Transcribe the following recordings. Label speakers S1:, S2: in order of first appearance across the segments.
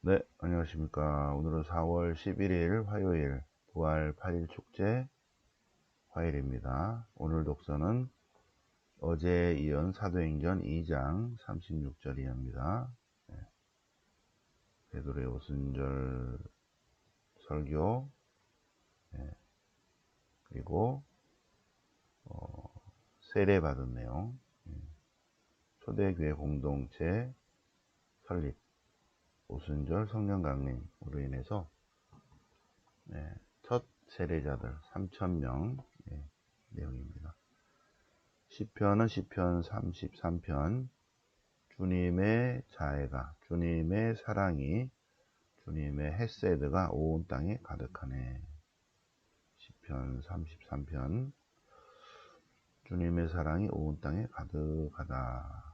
S1: 네, 안녕하십니까. 오늘은 4월 11일 화요일, 부활 8일 축제 화요일입니다. 오늘 독서는 어제에 이은 사도행전 2장 36절 이하입니다. 베드로의 오순절 설교, 그리고 세례받은 내용, 초대교회 공동체 설립, 오순절 성령 강림으로 인해서 첫 세례자들 3,000명 내용입니다. 시편은 시편 33편, 주님의 자애가, 주님의 사랑이, 주님의 헤세드가 온 땅에 가득하네. 시편 33편, 주님의 사랑이 온 땅에 가득하다.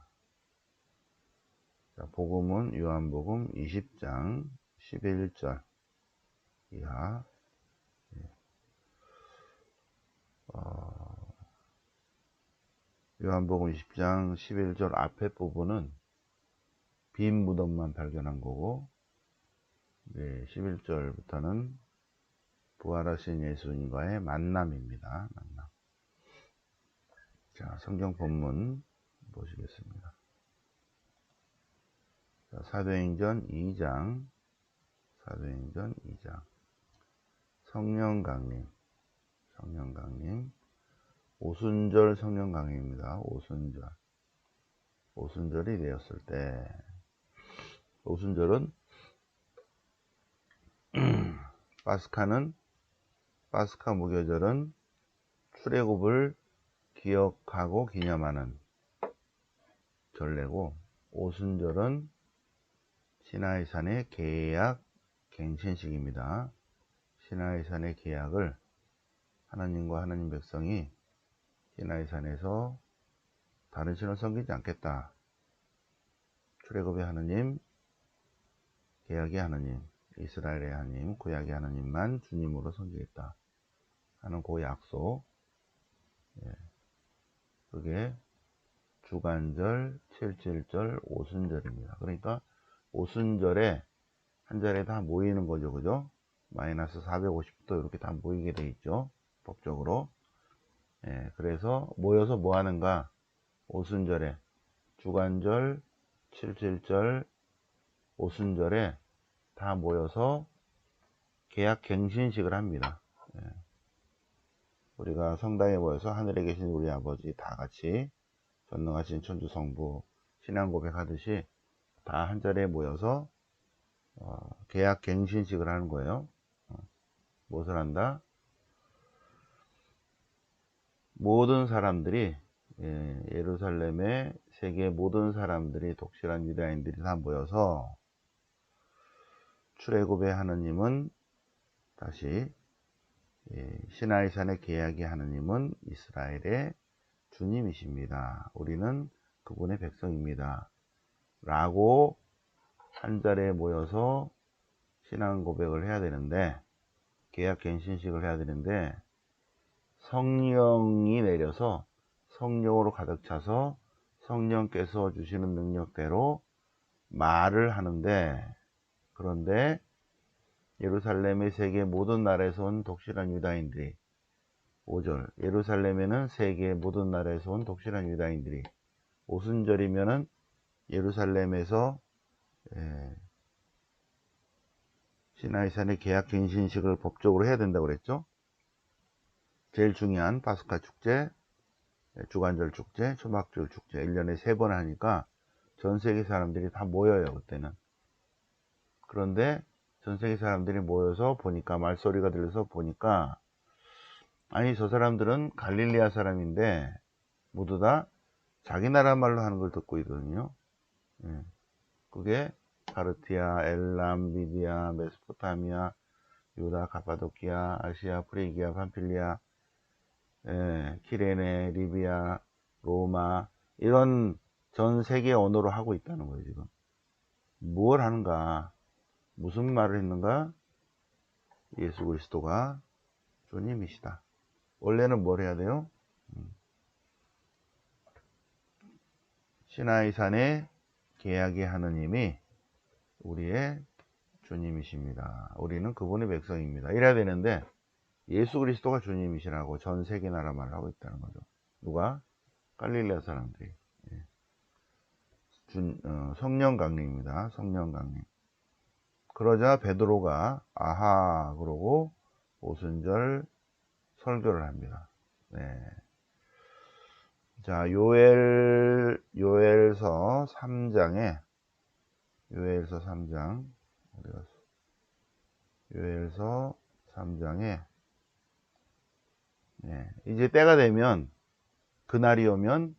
S1: 자, 복음은 요한복음 20장 11절 이하. 요한복음 20장 11절 앞에 부분은 빈 무덤만 발견한 거고, 11절부터는 부활하신 예수님과의 만남입니다. 만남. 자, 성경 본문 보시겠습니다. 자, 사도행전 2장, 성령 강림, 오순절 성령 강림입니다. 오순절이 되었을 때, 오순절은 파스카 무교절은 출애굽을 기억하고 기념하는 전례고, 오순절은 시나이산의 계약 갱신식입니다. 시나이산의 계약을 하나님과 하나님 백성이 시나이산에서 다른 신을 섬기지 않겠다. 출애굽의 하나님, 계약의 하나님, 이스라엘의 하나님, 구약의 하나님만 주님으로 섬기겠다 하는 그 약속, 그게 주간절, 칠칠절, 오순절입니다. 그러니까 오순절에 한 자리에 다 모이는 거죠. 그죠? 마이너스 450도 이렇게 다 모이게 돼 있죠. 법적으로. 그래서 모여서 뭐 하는가? 오순절에, 주간절, 칠칠절, 오순절에 다 모여서 계약 갱신식을 합니다. 우리가 성당에 모여서 하늘에 계신 우리 아버지 다 같이 전능하신 천주 성부 신앙 고백하듯이 다 한 자리에 모여서 계약 갱신식을 하는 거예요. 무엇을 한다? 모든 사람들이, 예루살렘의 세계 모든 사람들이, 독실한 유다인들이 다 모여서 출애굽의 하느님은 다시, 시나이산의 계약의 하느님은 이스라엘의 주님이십니다. 우리는 그분의 백성입니다. 라고 한 자리에 모여서 신앙 고백을 해야 되는데, 계약 갱신식을 해야 되는데, 성령이 내려서 성령으로 가득 차서 성령께서 주시는 능력대로 말을 하는데, 그런데 예루살렘의 세계 모든 나라에서 온 독실한 유다인들이, 5절, 예루살렘에는 세계 모든 나라에서 온 독실한 유다인들이, 오순절이면은 예루살렘에서 시나이산의 계약 갱신식을 법적으로 해야 된다고 그랬죠. 제일 중요한 파스카 축제, 주간절 축제, 초막절 축제 1년에 3번 하니까 전 세계 사람들이 다 모여요. 그때는. 그런데 전 세계 사람들이 모여서 보니까, 말소리가 들려서 보니까, 아니 저 사람들은 갈릴리아 사람인데 모두 다 자기 나라 말로 하는 걸 듣고 있거든요. 그게 파르티아, 엘람, 미디아, 메소포타미아, 유다, 가파도키아, 아시아, 프리기아, 판필리아, 키레네, 리비아, 로마, 이런 전 세계 언어로 하고 있다는 거예요. 지금 뭘 하는가, 무슨 말을 했는가? 예수 그리스도가 주님이시다. 원래는 뭘 해야 돼요? 시나이산의 계약의 하느님이 우리의 주님이십니다. 우리는 그분의 백성입니다. 이래야 되는데 예수 그리스도가 주님이시라고 전 세계 나라 말을 하고 있다는 거죠. 누가? 갈릴레아 사람들이. 예. 성령 강림입니다. 성령 강림. 그러자 베드로가 아하 그러고 오순절 설교를 합니다. 네. 자, 요엘서 3장에 요엘서 3장 어디 갔어? 요엘서 3장에 네, 이제 때가 되면 그날이 오면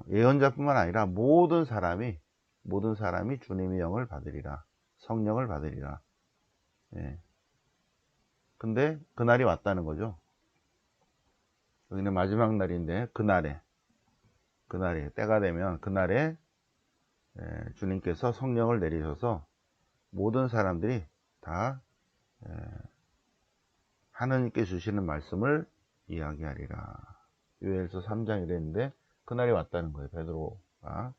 S1: 예언자뿐만 아니라 모든 사람이 주님의 영을 받으리라. 성령을 받으리라. 예. 근데 그날이 왔다는 거죠. 여기는 마지막 날인데 그날에 때가 되면 그날에 주님께서 성령을 내리셔서 모든 사람들이 다 하나님께 주시는 말씀을 이야기하리라. 요엘서 3장 이랬는데 그날이 왔다는 거예요. 베드로가.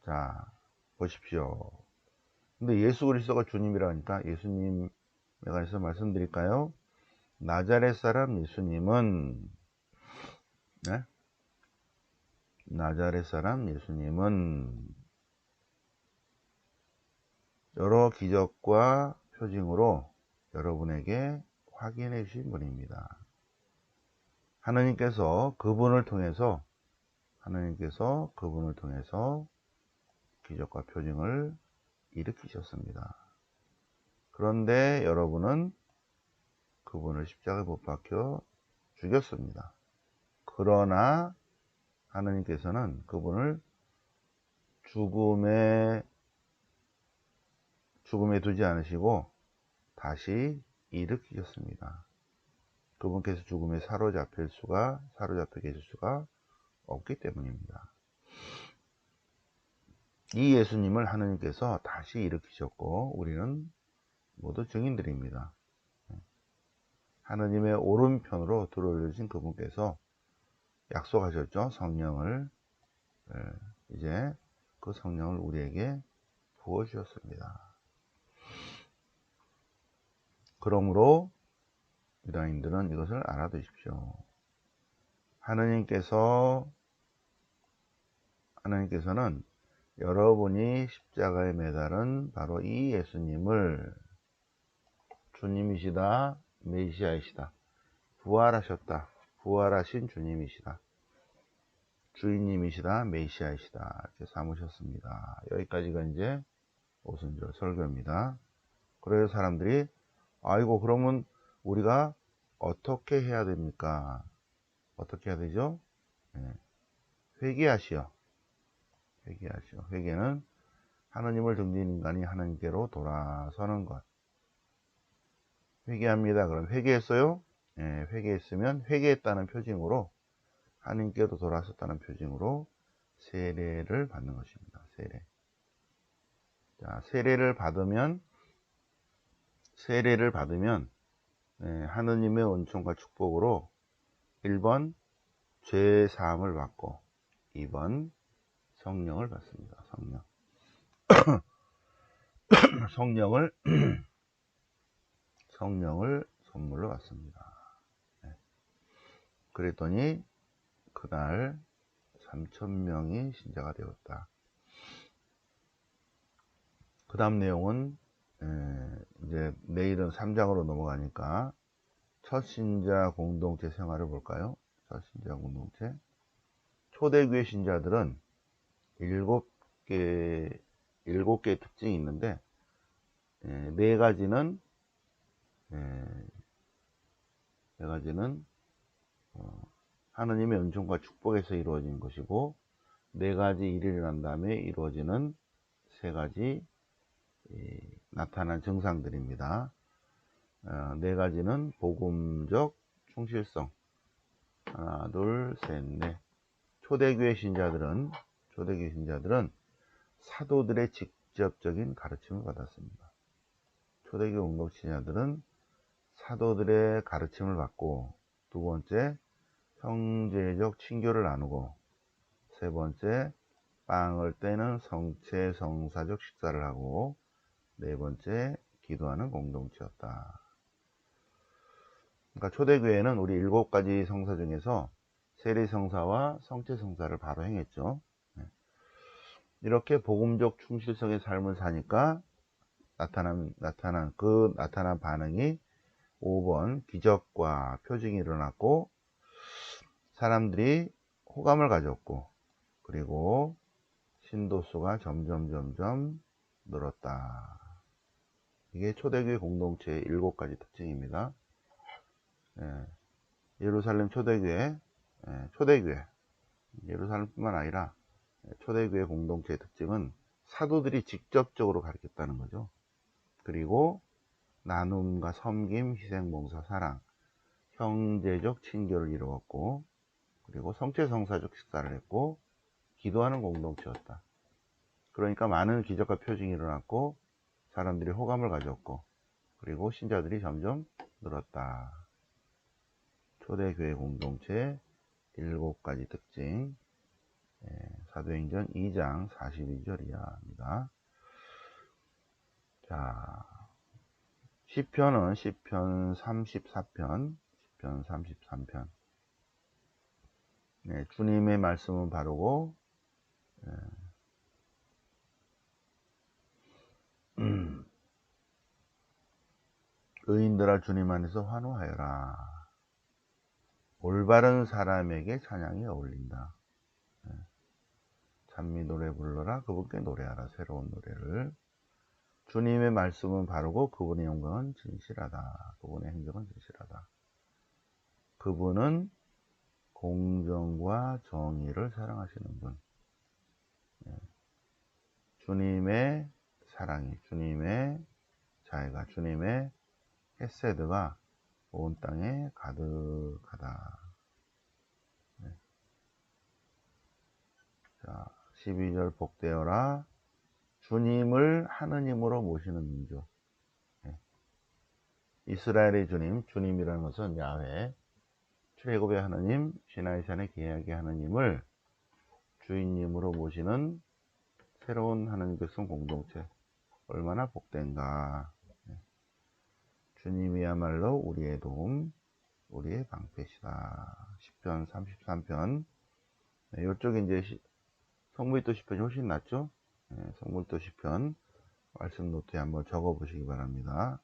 S1: 자, 보십시오. 근데 예수 그리스도가 주님이라니까 예수님에 관해서 말씀드릴까요? 나자렛 사람 예수님은 네? 나자렛 사람 예수님은 여러 기적과 표징으로 여러분에게 확인해 주신 분입니다. 하나님께서 그분을 통해서 기적과 표징을 일으키셨습니다. 그런데 여러분은 그분을 십자가에 못 박혀 죽였습니다. 그러나 하나님께서는 그분을 죽음에 두지 않으시고 다시 일으키셨습니다. 그분께서 죽음에 사로잡혀 계실 수가 없기 때문입니다. 이 예수님을 하나님께서 다시 일으키셨고 우리는 모두 증인들입니다. 하나님의 오른편으로 들어올려진 그분께서 약속하셨죠. 성령을. 이제 그 성령을 우리에게 부어주셨습니다. 그러므로 유다인들은 이것을 알아두십시오. 하나님께서는 여러분이 십자가에 매달은 바로 이 예수님을 주님이시다, 메시아이시다, 부활하신 주님이시다, 주인님이시다, 메시아이시다 이렇게 삼으셨습니다. 여기까지가 이제 오순절 설교입니다. 그래서 사람들이 아이고 그러면 우리가 어떻게 해야 됩니까? 어떻게 해야 되죠? 네. 회개하시오. 회개는 하나님을 등진 인간이 하나님께로 돌아서는 것. 회개합니다. 그럼 회개했어요? 네, 회개했으면 회개했다는 표징으로 하나님께로 돌아섰다는 표징으로 세례를 받는 것입니다. 세례. 자, 세례를 받으면 하느님의 은총과 축복으로 1번 죄 사함을 받고 2번 성령을 받습니다. 성령을 선물로 받습니다. 네. 그랬더니 그날 3,000명이 신자가 되었다. 그 다음 내용은 이제 내일은 3장으로 넘어가니까 첫 신자 공동체 생활을 볼까요? 첫 신자 공동체. 초대교회 신자들은 7개의 특징이 있는데 네 가지는 하나님의 은총과 축복에서 이루어진 것이고 4가지 일이 일어난 다음에 이루어지는 3가지 나타난 증상들입니다. 4가지는 복음적 충실성. 하나, 둘, 셋, 넷. 초대교회 신자들은 사도들의 직접적인 가르침을 받았습니다. 초대교회 공동체 신자들은 사도들의 가르침을 받고, 2번째, 형제적 친교를 나누고, 3번째, 빵을 떼는 성체 성사적 식사를 하고, 네 번째, 기도하는 공동체였다. 그러니까 초대교회는 우리 7가지 성사 중에서 세례성사와 성체성사를 바로 행했죠. 이렇게 복음적 충실성의 삶을 사니까 나타난 반응이 5번 기적과 표징이 일어났고 사람들이 호감을 가졌고 그리고 신도수가 점점 늘었다. 이게 초대교회 공동체의 7가지 특징입니다. 예루살렘 초대교회, 예루살렘뿐만 아니라 초대교회 공동체의 특징은 사도들이 직접적으로 가르쳤다는 거죠. 그리고 나눔과 섬김, 희생, 봉사, 사랑, 형제적 친교를 이루었고 그리고 성체성사적 식사를 했고 기도하는 공동체였다. 그러니까 많은 기적과 표징이 일어났고 사람들이 호감을 가졌고 그리고 신자들이 점점 늘었다. 초대교회 공동체 7가지 특징, 사도행전 2장 42절 이하입니다. 자, 시편은 시편 34편, 시편 33편. 주님의 말씀은 바르고 의인들아 주님 안에서 환호하여라. 올바른 사람에게 찬양이 어울린다. 찬미 노래 불러라. 그분께 노래하라. 새로운 노래를. 주님의 말씀은 바르고 그분의 영광은 진실하다. 그분의 행정은 진실하다. 그분은 공정과 정의를 사랑하시는 분. 주님의 사랑이, 주님의 자애가, 주님의 헤세드가 온 땅에 가득하다. 자, 12절 복되어라. 주님을 하느님으로 모시는 민족. 이스라엘의 주님, 주님이라는 것은 야훼, 출애굽의 하느님, 시나이산의 계약의 하느님을 주인님으로 모시는 새로운 하느님 백성 공동체. 얼마나 복된가. 주님이야말로 우리의 도움, 우리의 방패시다. 시편 33편. 이쪽에 이제 성물도 시편이 훨씬 낫죠? 성물도 시편 말씀 노트에 한번 적어 보시기 바랍니다.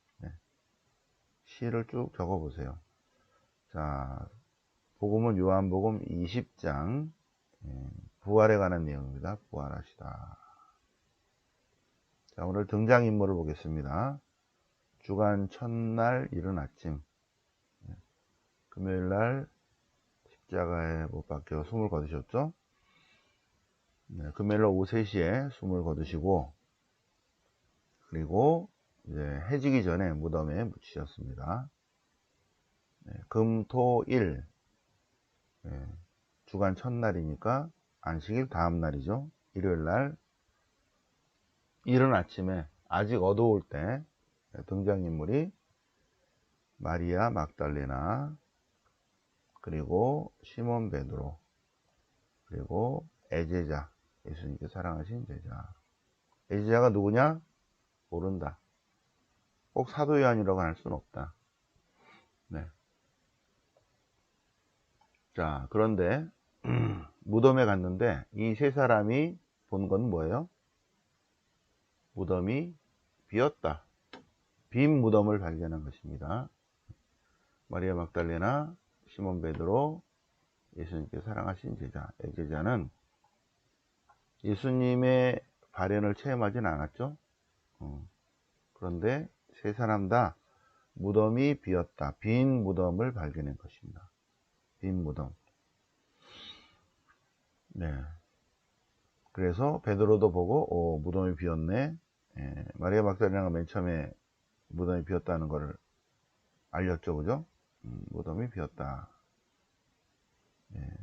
S1: 시를 쭉 적어 보세요. 자, 복음은 요한복음 20장 부활에 관한 내용입니다. 부활하시다. 자, 오늘 등장인물을 보겠습니다. 주간 첫날 이른 아침, 금요일날 십자가에 못 박혀 숨을 거두셨죠? 금요일날 오후 3시에 숨을 거두시고 그리고 이제 해지기 전에 무덤에 묻히셨습니다. 금, 토, 일, 주간 첫날이니까 안식일 다음 날이죠. 일요일날 이른 아침에 아직 어두울 때 등장인물이 마리아 막달레나 그리고 시몬 베드로 그리고 애제자, 예수님께 사랑하신 제자. 애제자가 누구냐? 모른다. 꼭 사도 요한이라고 할 수는 없다. 자, 그런데 무덤에 갔는데 이 세 사람이 본 건 뭐예요? 무덤이 비었다. 빈 무덤을 발견한 것입니다. 마리아 막달레나, 시몬 베드로, 예수님께 사랑하신 제자. 이 제자는 예수님의 발현을 체험하진 않았죠. 그런데 세 사람 다 무덤이 비었다. 빈 무덤을 발견한 것입니다. 빈 무덤. 그래서 베드로도 보고 무덤이 비었네. 마리아 막달레나가 맨 처음에 무덤이 비었다는 것을 알렸죠, 그죠? 무덤이 비었다.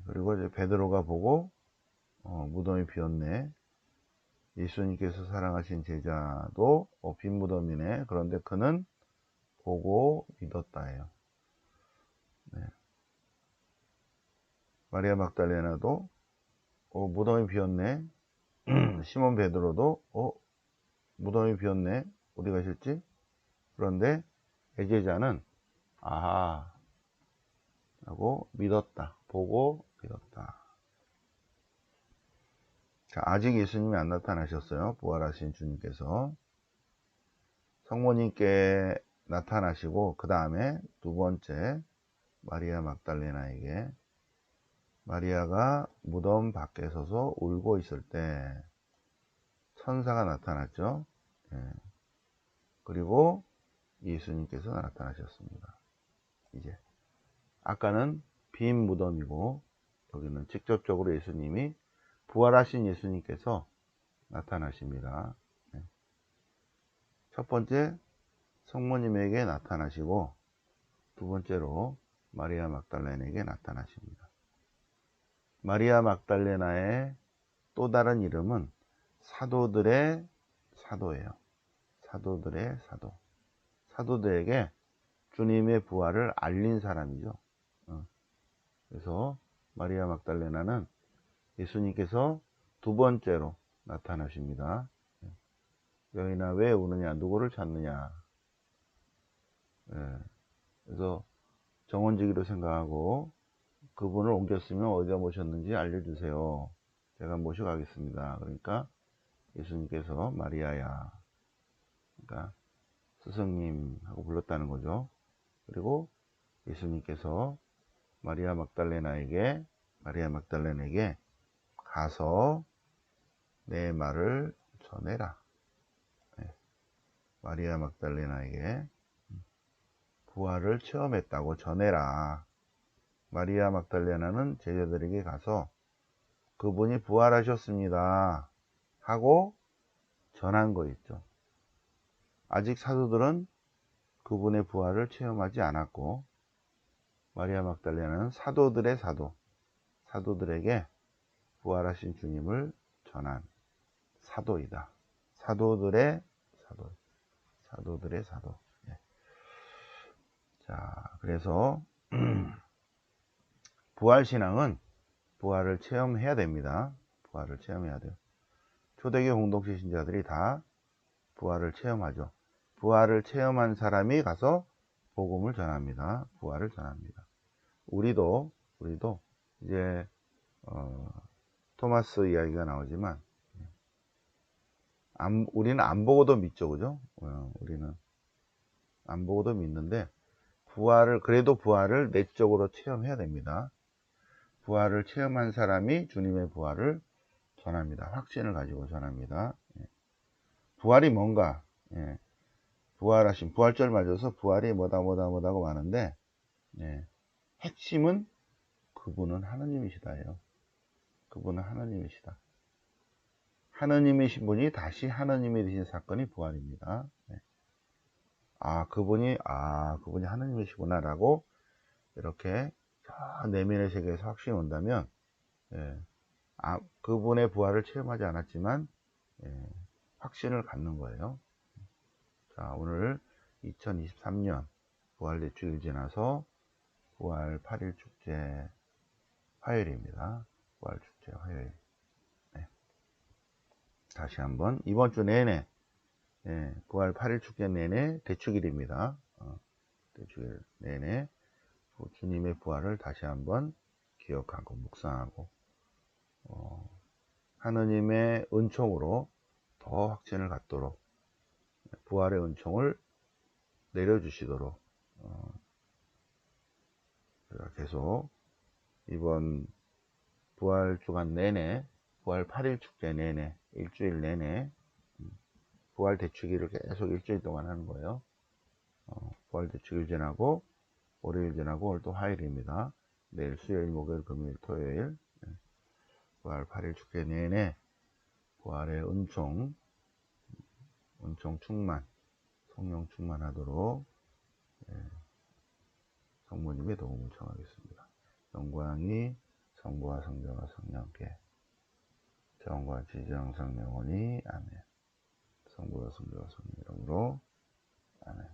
S1: 그리고 이제 베드로가 보고 무덤이 비었네. 예수님께서 사랑하신 제자도 빈 무덤이네. 그런데 그는 보고 믿었다예요. 마리아 막달레나도 무덤이 비었네. 시몬 베드로도 무덤이 비었네. 어디가 싫지? 그런데 애제자는 아하 하고 믿었다. 보고 믿었다. 자, 아직 예수님이 안 나타나셨어요. 부활하신 주님께서. 성모님께 나타나시고 그 다음에 두 번째 마리아 막달레나에게, 마리아가 무덤 밖에 서서 울고 있을 때 천사가 나타났죠. 예. 그리고 예수님께서 나타나셨습니다. 이제 아까는 빈 무덤이고 여기는 직접적으로 예수님이, 부활하신 예수님께서 나타나십니다. 예. 첫 번째 성모님에게 나타나시고 두 번째로 마리아 막달레나에게 나타나십니다. 마리아 막달레나의 또 다른 이름은 사도들의 사도예요. 사도들의 사도. 사도들에게 주님의 부활을 알린 사람이죠. 그래서 마리아 막달레나는 예수님께서 두 번째로 나타나십니다. 여인아 왜 우느냐, 누구를 찾느냐. 그래서 정원지기로 생각하고 그분을 옮겼으면 어디다 모셨는지 알려주세요. 제가 모셔가겠습니다. 그러니까 예수님께서 마리아야, 그러니까 스승님 하고 불렀다는 거죠. 그리고 예수님께서 마리아 막달레나에게 가서 내 말을 전해라. 네. 마리아 막달레나에게 부활을 체험했다고 전해라. 마리아 막달레나는 제자들에게 가서 그분이 부활하셨습니다 하고 전한 거 있죠. 아직 사도들은 그분의 부활을 체험하지 않았고, 마리아 막달레나는 사도들의 사도, 사도들에게 부활하신 주님을 전한 사도이다. 사도들의 사도, 사도들의 사도. 예. 자, 그래서 부활신앙은 부활을 체험해야 됩니다. 부활을 체험해야 돼요. 초대교회 공동체 신자들이 다 부활을 체험하죠. 부활을 체험한 사람이 가서 복음을 전합니다. 부활을 전합니다. 우리도 이제 토마스 이야기가 나오지만 우리는 안 보고도 믿죠, 그죠? 우리는 안 보고도 믿는데 그래도 부활을 내적으로 체험해야 됩니다. 부활을 체험한 사람이 주님의 부활을 전합니다. 확신을 가지고 전합니다. 부활이 뭔가, 부활하신, 부활절 맞아서 부활이 뭐다고 많은데, 핵심은 그분은 하느님이시다예요. 그분은 하느님이시다. 하느님이신 분이 다시 하느님이 되신 사건이 부활입니다. 그분이 하느님이시구나라고 이렇게 저 내면의 세계에서 확신이 온다면, 그분의 부활을 체험하지 않았지만 확신을 갖는 거예요. 자, 오늘 2023년 부활 대축일 지나서 부활 8일 축제 화요일입니다. 부활 축제 화요일. 다시 한번 이번 주 내내, 부활 8일 축제 내내 대축일입니다. 대축일 내내 주님의 부활을 다시 한번 기억하고 묵상하고 하느님의 은총으로 더 확신을 갖도록, 부활의 은총을 내려주시도록 계속 이번 부활 주간 내내, 부활 8일 축제 내내, 일주일 내내 부활 대축일을 계속 일주일 동안 하는 거예요. 부활 대축일 지나고 월요일 지나고 오늘 또 화요일입니다. 내일 수요일, 목요일, 금요일, 토요일 부활 8일 축제 내내 부활의 은총 충만, 성령 충만하도록 성모님의 도움을 청하겠습니다. 영광이 성부와 성자와 성령께 정과 지정 성령원이 아멘. 성부와 성자와 성령 이름으로 아멘.